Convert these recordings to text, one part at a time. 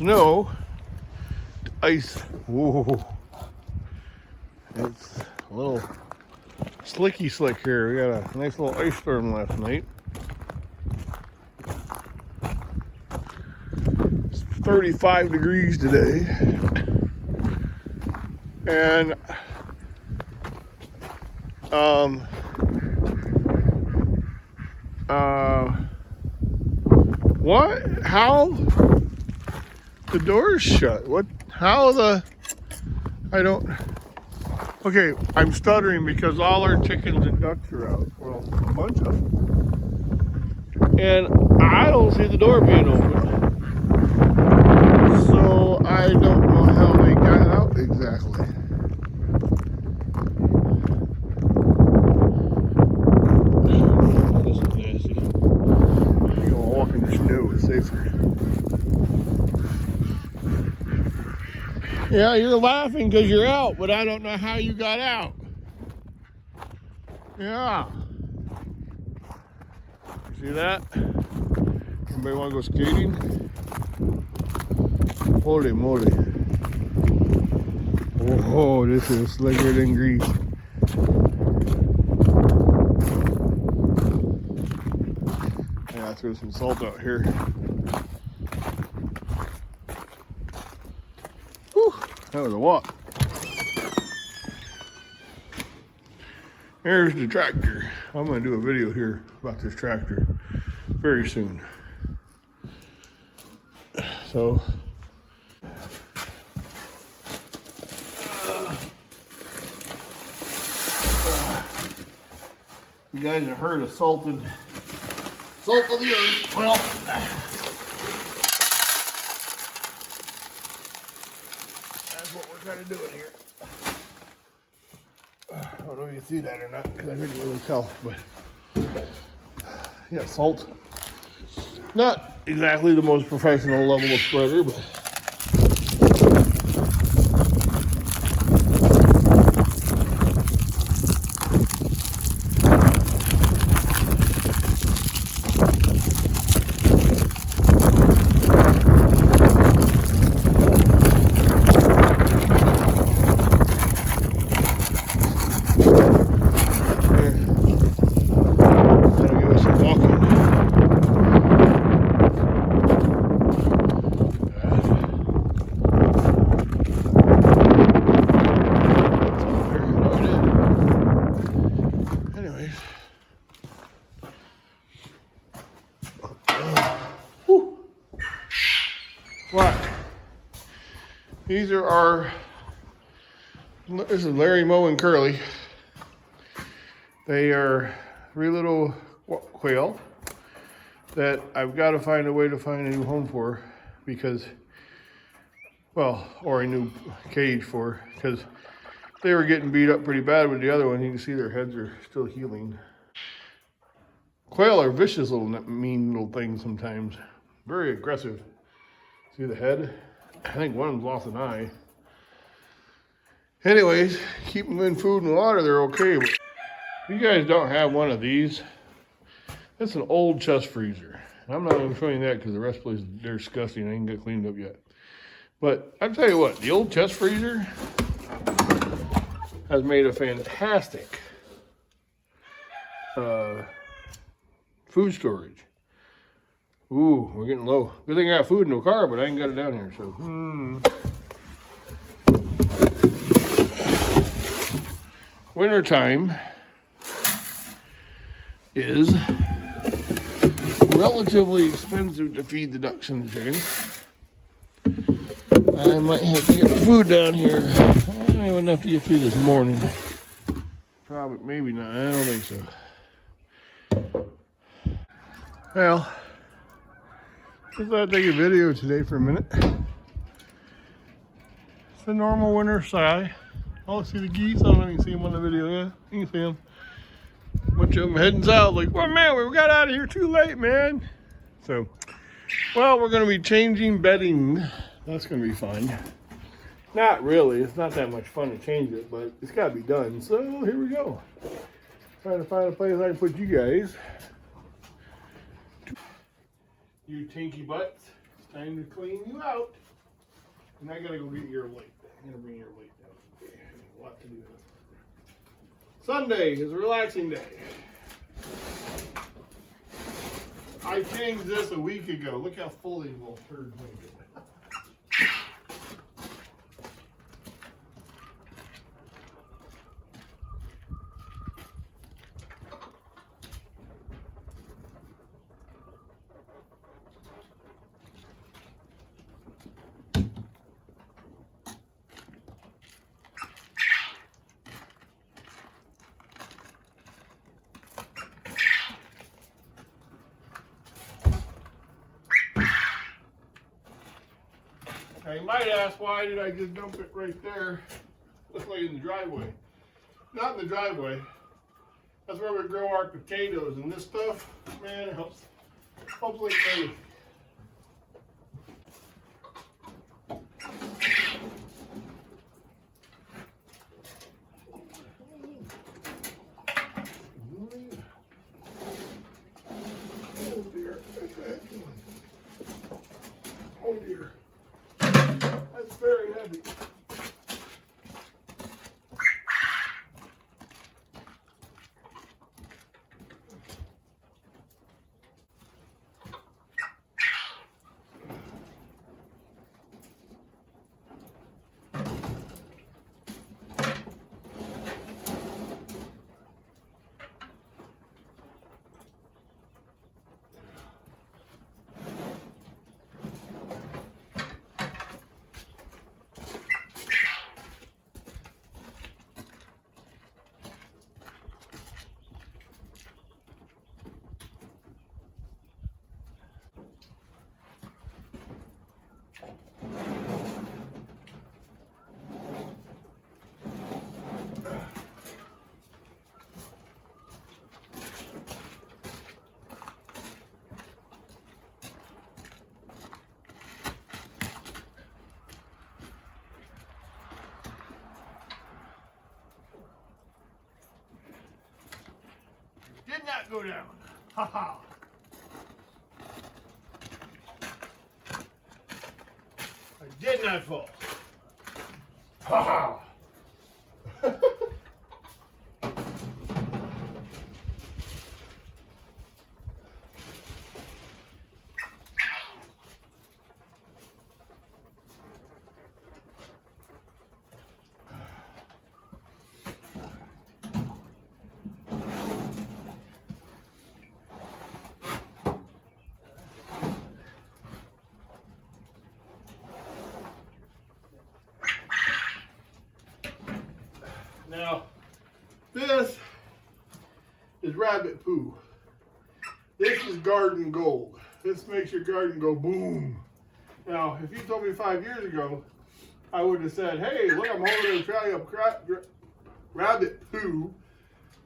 snow to ice. Whoa. It's a little slicky slick here. We got a nice little ice storm last night. It's 35 degrees today. And what? How? The door's shut. What? How the? I don't. Okay, I'm stuttering because all our chickens and ducks are out. Well, a bunch of them. And I don't see the door being open. So I don't know how they got it out exactly. This is nasty. You know, walk in the snow is safer. Yeah, you're laughing because you're out, but I don't know how you got out. Yeah. You see that? Anybody want to go skating? Holy moly. Oh, this is slicker than grease. Yeah, throw some salt out here. Whew, that was a walk. Here's the tractor. I'm going to do a video here about this tractor very soon. So, you guys have heard of salt of the earth. Well, that's what we're kind of doing here. I don't know if you see that or not because I couldn't really tell, but yeah, salt. Not exactly the most professional level of spreader, but what? These are our, this is Larry, Moe, and Curly. They are 3 little quail that I've got to find a way to find a new home for because, well, or a new cage for, because they were getting beat up pretty bad with the other one. You can see their heads are still healing. Quail are vicious little, mean little things sometimes. Very aggressive. See the head? I think one of them's lost an eye. Anyways, keep them in food and water, they're okay. But if you guys don't have one of these, it's an old chest freezer. I'm not even showing that because the rest of the place, they're disgusting. I ain't got cleaned up yet. But I'll tell you what, the old chest freezer has made a fantastic food storage. Ooh, we're getting low. Good thing I got food in the car, but I ain't got it down here, so. Winter time is relatively expensive to feed the ducks and the chickens. I might have to get food down here. I don't have enough to get food this morning. Probably, maybe not. I don't think so. Well, just thought I'd take a video today for a minute. It's a normal winter sigh. Oh, see the geese? I don't know if you can see them on the video. Yeah, you can see them. A bunch of them heading south like, well, man, we got out of here too late, man. So, well, we're going to be changing bedding. That's going to be fun. Not really. It's not that much fun to change it, but it's got to be done. So, here we go. Trying to find a place I can put you guys. You tinky butts. It's time to clean you out. And I gotta go get your light. I'm gonna bring your light down. Okay, I got a lot to do. Sunday is a relaxing day. I changed this a week ago. Look how full these little turds make it. Now you might ask, why did I just dump it right there? Looks like in the driveway. Not in the driveway. That's where we grow our potatoes, and this stuff, man, it helps like crazy. Oh dear, oh dear. That's very heavy. Did not go down. Ha ha. I did not fall. Ha ha. Now, this is rabbit poo. This is garden gold. This makes your garden go boom. Now, if you told me 5 years ago, I would have said, hey, look, I'm holding a tray of rabbit poo.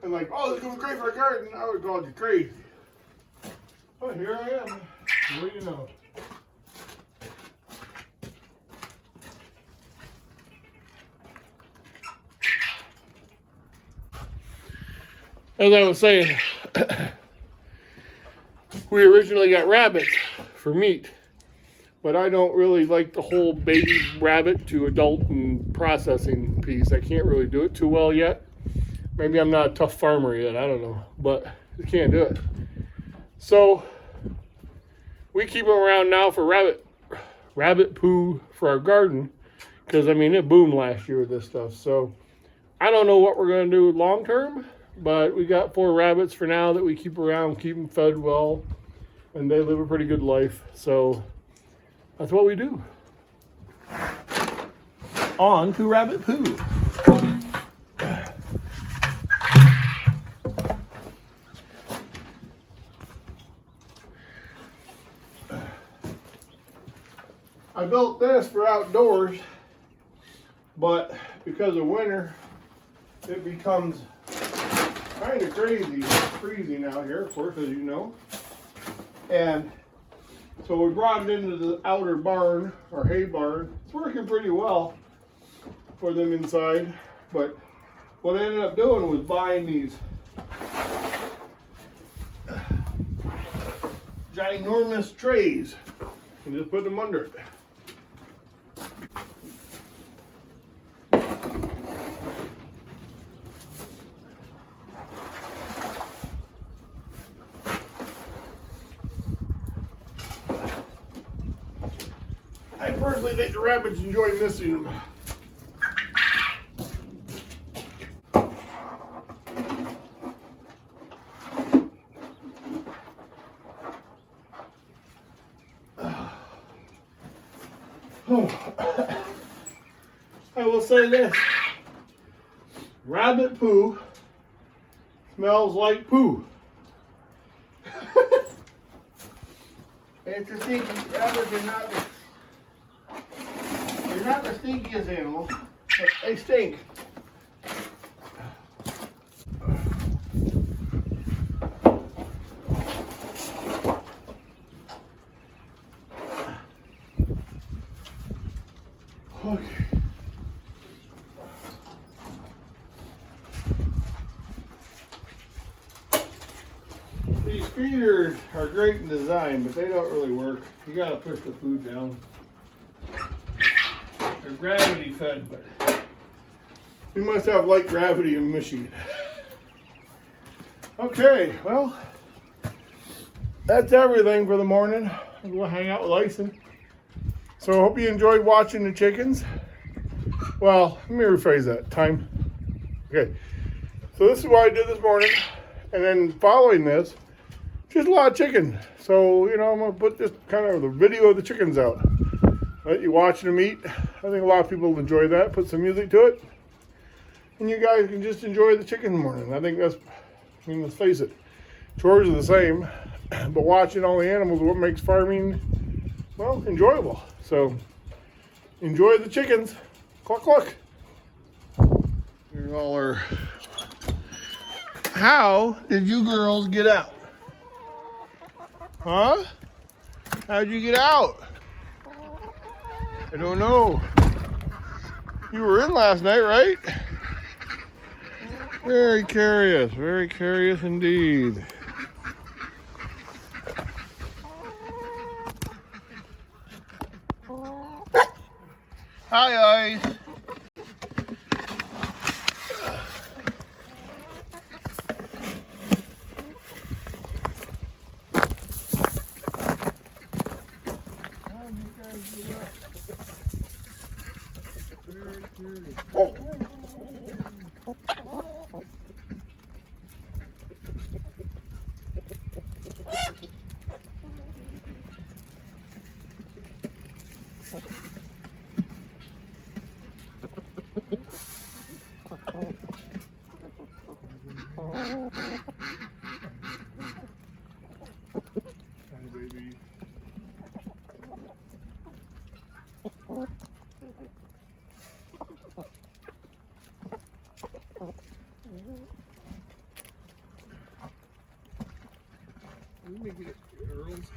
And like, oh, this is going to be great for a garden. I would have called you crazy. But here I am. What do you know? As I was saying, we originally got rabbits for meat, but I don't really like the whole baby rabbit to adult and processing piece. I can't really do it too well yet. Maybe I'm not a tough farmer yet, I don't know, but I can't do it. So we keep them around now for rabbit poo for our garden, because I mean it boomed last year with this stuff. So I don't know what we're going to do long term. But we got 4 rabbits for now that we keep around, keep them fed well, and they live a pretty good life. So that's what we do. On to rabbit poo. I built this for outdoors, but because of winter, it becomes kind of crazy. It's freezing out here, of course, as you know. And so we brought it into the outer barn, or hay barn. It's working pretty well for them inside. But what I ended up doing was buying these ginormous trays and just put them under it. I personally think the rabbits enjoy missing them. I will say this, rabbit poo smells like poo. It's a stinky, rabbits are not the stinkiest animals, but they stink. Okay. These feeders are great in design, but they don't really work. You gotta push the food down. They're gravity fed, but we must have light gravity in Michigan. Okay, well, that's everything for the morning. We'll hang out with Icey. So I hope you enjoyed watching the chickens. Well, let me rephrase that. Time. Okay. So this is what I did this morning. And then following this, just a lot of chicken. So, you know, I'm going to put this kind of the video of the chickens out. Let you watch them eat. I think a lot of people will enjoy that. Put some music to it. And you guys can just enjoy the chicken in the morning. I think that's, I mean, let's face it. Chores are the same. But watching all the animals is what makes farming, well, enjoyable. So, enjoy the chickens. Cluck, cluck. Here's all our... How did you girls get out? Huh? How'd you get out? I don't know. You were in last night, right? Very curious indeed. Hi, Ice. Oh. Baby. Let me get Earls.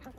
You're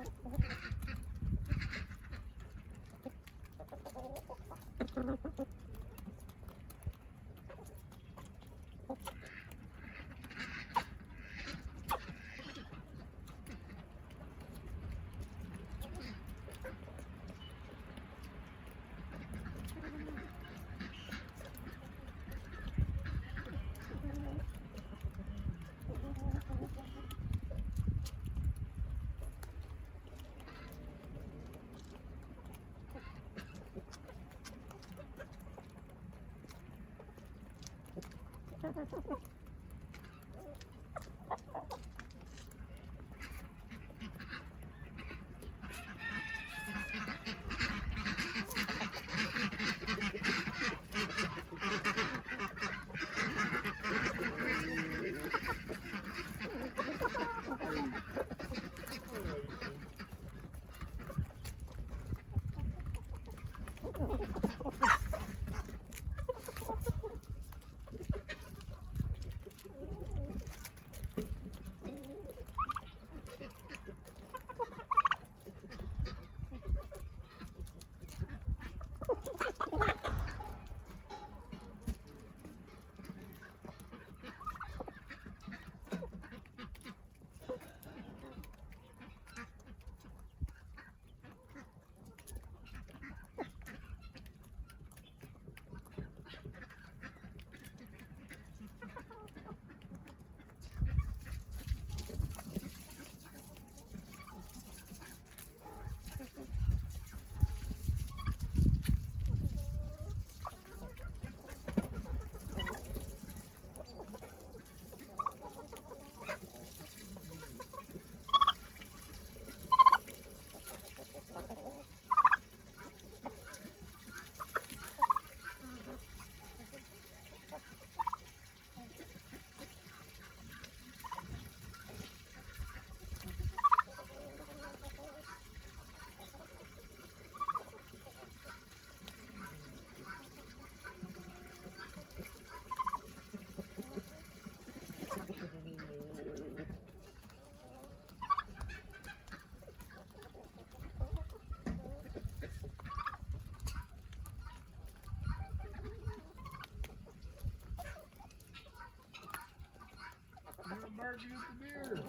barking at the deer.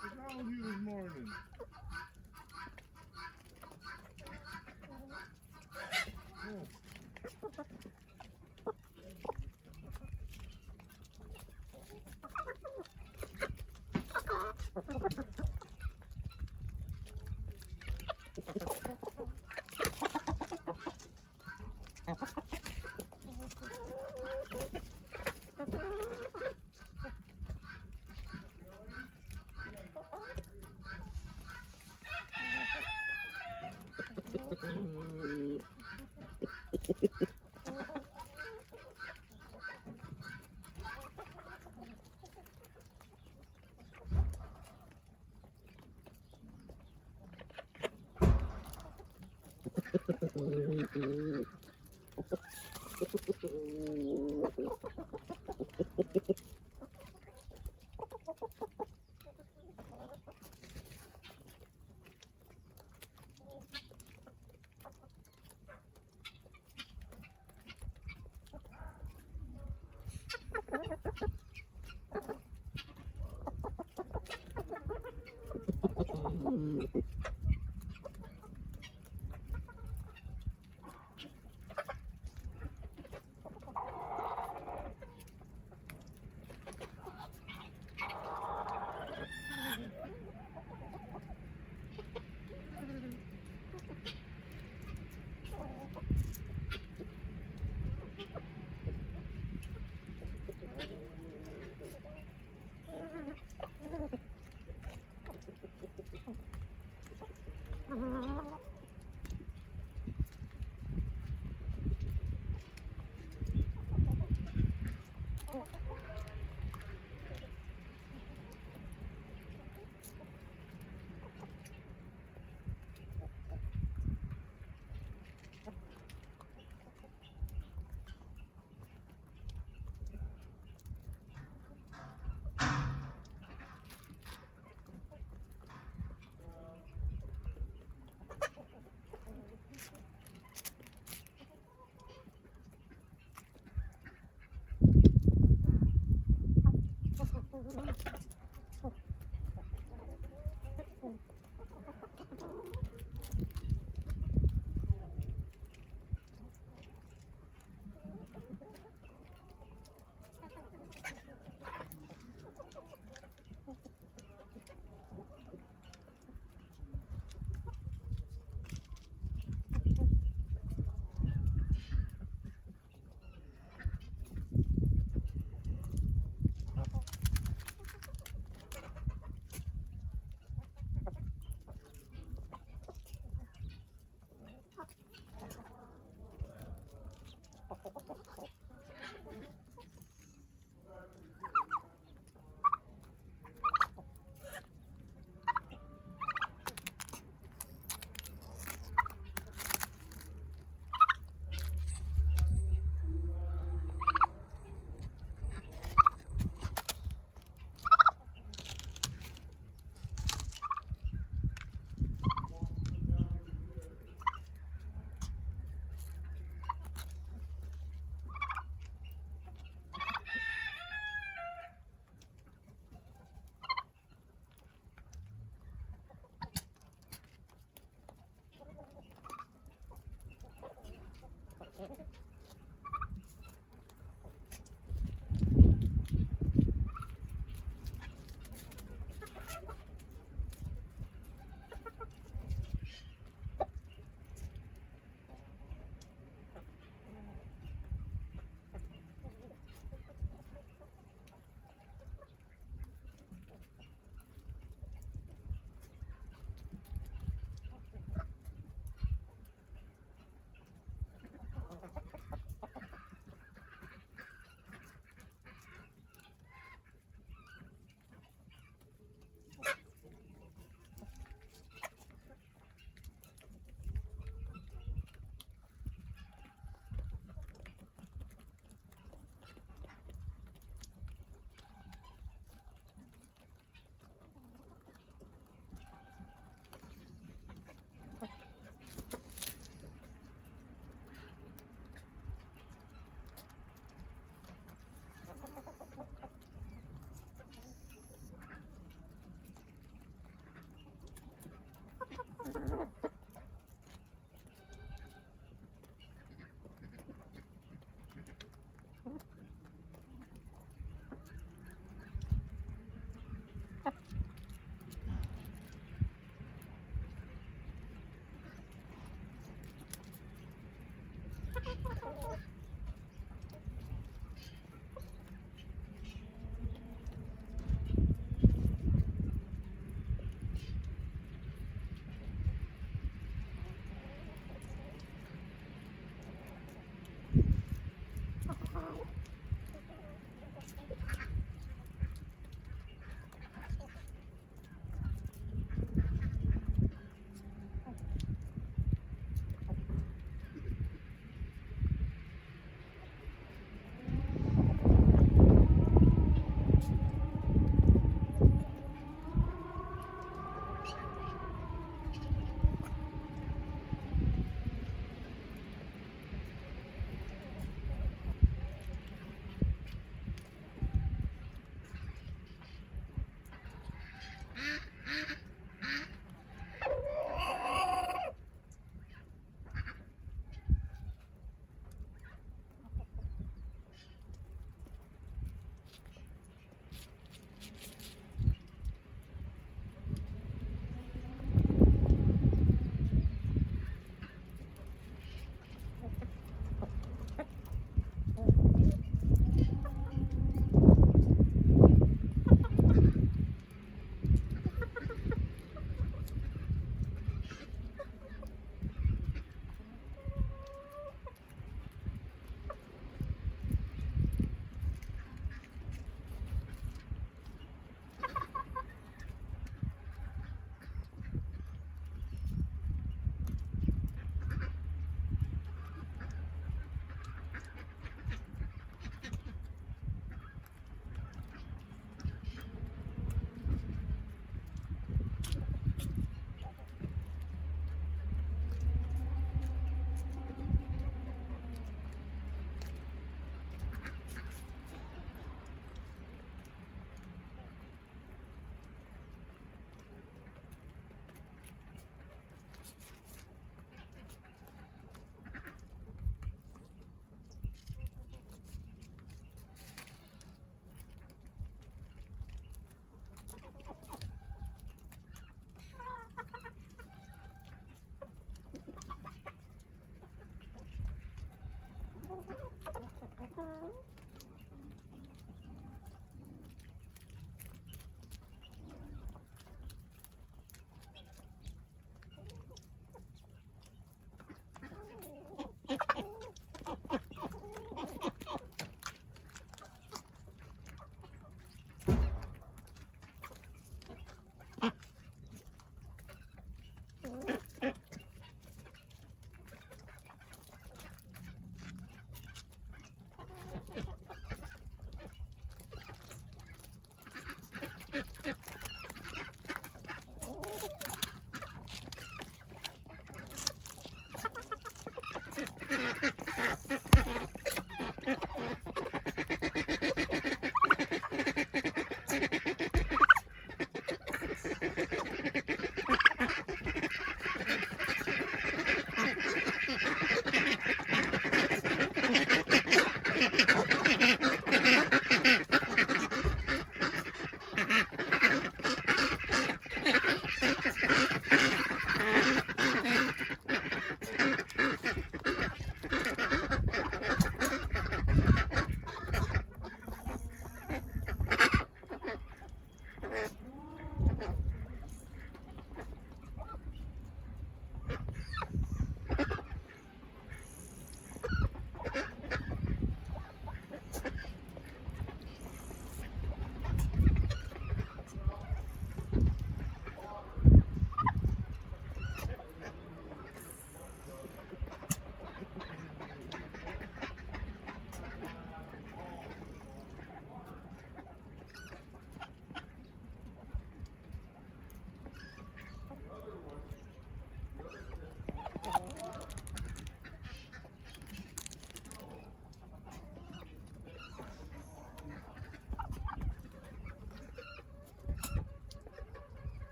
What's wrong with you this morning? Oh.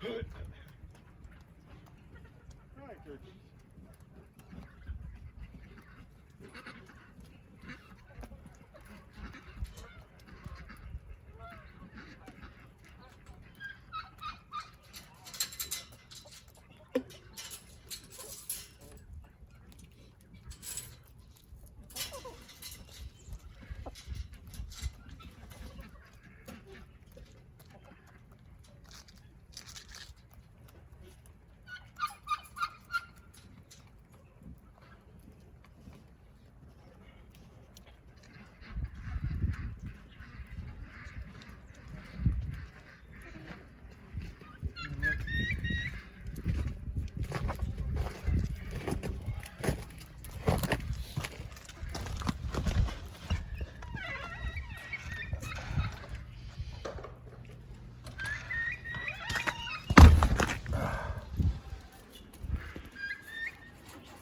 Hi, turkeys.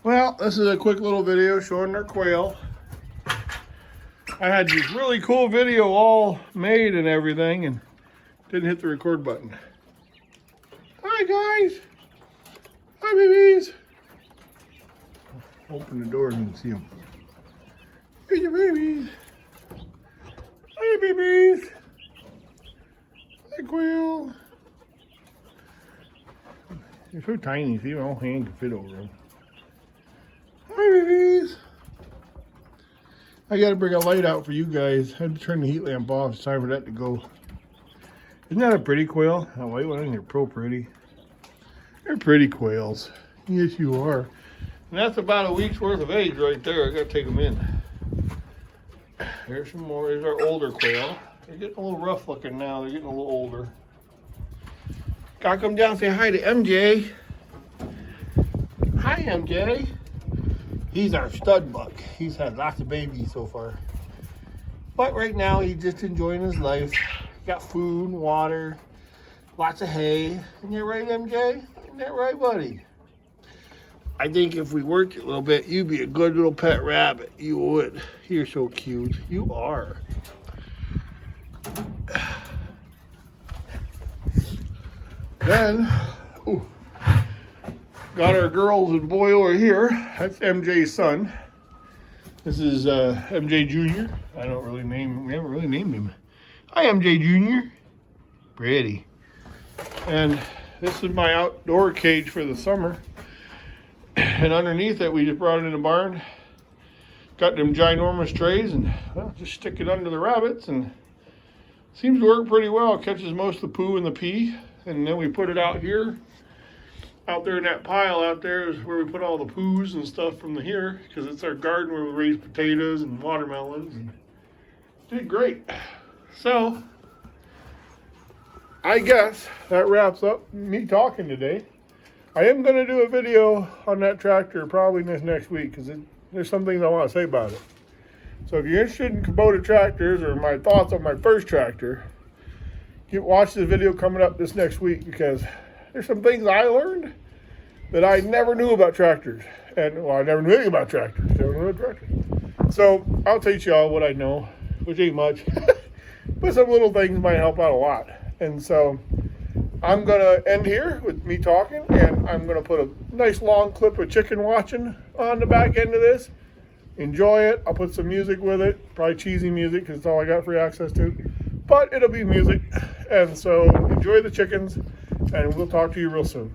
Well, this is a quick little video showing their quail. I had this really cool video all made and everything and didn't hit the record button. Hi guys! Hi babies! Open the door and you can see them. Here's your babies! Hi babies! Hi quail! They're so tiny, see, my whole hand can fit over them. Hi babies! I gotta bring a light out for you guys. I had to turn the heat lamp off. It's time for that to go. Isn't that a pretty quail? That white one, they're pro pretty. They're pretty quails. Yes, you are. And that's about a week's worth of age right there. I gotta take them in. There's some more. There's our older quail. They're getting a little rough looking now. They're getting a little older. Gotta come down and say hi to MJ. Hi, MJ. He's our stud buck. He's had lots of babies so far. But right now, he's just enjoying his life. Got food, water, lots of hay. Isn't that right, MJ? Isn't that right, buddy? I think if we worked a little bit, you'd be a good little pet rabbit. You would. You're so cute. You are. Then, ooh, got our girls and boy over here. That's MJ's son. This is MJ Jr. I don't really name him. We haven't really named him. Hi, MJ Jr. Pretty. And this is my outdoor cage for the summer. And underneath it, we just brought it in the barn. Got them ginormous trays and well, just stick it under the rabbits and seems to work pretty well. It catches most of the poo and the pee. And then we put it out here. Out there in that pile out there is where we put all the poos and stuff from here because it's our garden where we raise potatoes and watermelons. And did great. So, I guess that wraps up me talking today. I am going to do a video on that tractor probably this next week because there's some things I want to say about it. So if you're interested in Kubota tractors or my thoughts on my first tractor, watch the video coming up this next week because there's some things I learned that I never knew about tractors. And, well, I never knew anything about tractors. Never knew about tractors. So I'll teach y'all what I know, which ain't much. But some little things might help out a lot. And so I'm going to end here with me talking. And I'm going to put a nice long clip of chicken watching on the back end of this. Enjoy it. I'll put some music with it. Probably cheesy music because it's all I got free access to. But it'll be music. And so enjoy the chickens. And we'll talk to you real soon.